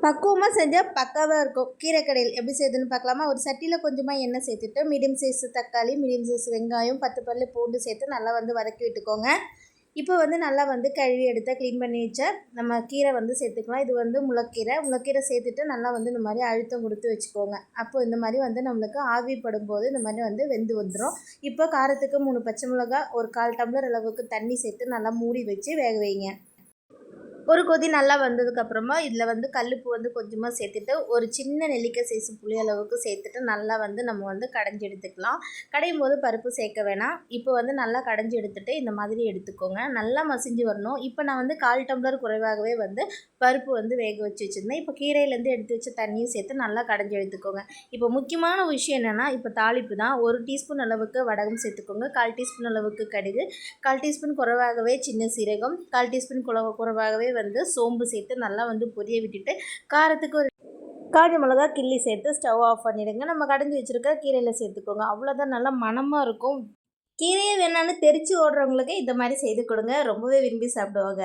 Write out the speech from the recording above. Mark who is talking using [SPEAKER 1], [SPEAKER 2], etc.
[SPEAKER 1] பக்குவமாக செஞ்சால் பக்காவாக இருக்கும். கீரை கடையில் எப்படி செய்யுதுன்னு பார்க்கலாமா? ஒரு சட்டியில் கொஞ்சமாக எண்ணெய் சேர்த்துட்டு மீடியம் சைஸ் தக்காளி, மீடியம் சைஸ் வெங்காயம், 10 பல்லு பூண்டு சேர்த்து நல்லா வதக்கி விட்டுக்கோங்க. இப்போ நல்லா கழுவி எடுத்தால் க்ளீன் பண்ணி வச்ச நம்ம கீரை சேர்த்துக்கலாம். இது முளைக்கீரை சேர்த்துட்டு நல்லா இந்த மாதிரி அழுத்தம் கொடுத்து வச்சுக்கோங்க. அப்போது இந்த மாதிரி நம்மளுக்கு ஆவி படும்போது இந்த மாதிரி வெந்து வந்துடும். இப்போ காரத்துக்கு 3 பச்சை மிளகா, ஒரு 1/4 டம்ளர் அளவுக்கு தண்ணி சேர்த்து நல்லா மூடி வச்சு வேக வைங்க. ஒரு கொதி நல்லா வந்ததுக்கப்புறமா இதில் கல்லுப்பு கொஞ்சமாக சேர்த்துட்டு ஒரு சின்ன நெல்லிக்காய் சைஸ் புளி அளவுக்கு சேர்த்துட்டு நல்லா நம்ம கடைஞ்சி எடுத்துக்கலாம். கடையும் போது பருப்பு சேர்க்க வேணாம். இப்போ நல்லா கடைஞ்சி எடுத்துகிட்டு இந்த மாதிரி எடுத்துக்கோங்க. நல்லா மசிஞ்சு வரணும். இப்போ நான் 1/4 டம்ளர் குறைவாகவே பருப்பு வேக வச்சு வச்சுருந்தேன். இப்போ கீரையிலேருந்து எடுத்து வச்ச தண்ணியும் சேர்த்து நல்லா கடைஞ்சி எடுத்துக்கோங்க. இப்போ முக்கியமான விஷயம் என்னென்னா, இப்போ தாளிப்பு தான். 1 டீஸ்பூன் அளவுக்கு வடகம் சேர்த்துக்கோங்க. 1/4 டீஸ்பூன் அளவுக்கு கடுகு, 1/4 டீஸ்பூன் குறைவாகவே சின்ன சீரகம், 1/4 டீஸ்பூன் குறைவாகவே சோம்பு சேர்த்து நல்லா பொரிய விட்டுட்டு காரத்துக்கு ஒரு காஞ்ச மிளகா கிள்ளி சேர்த்து ஸ்டவ் ஆஃப் பண்ணிடுங்க. நம்ம கடைஞ்சி வச்சுருக்க கீரையில் சேர்த்துக்கோங்க. அவ்வளோதான், நல்லா மணமாக இருக்கும். கீரையே வேணான்னு தெரித்து ஓடுறவங்களுக்கு இந்த மாதிரி செய்து கொடுங்க. ரொம்பவே விரும்பி சாப்பிடுவாங்க.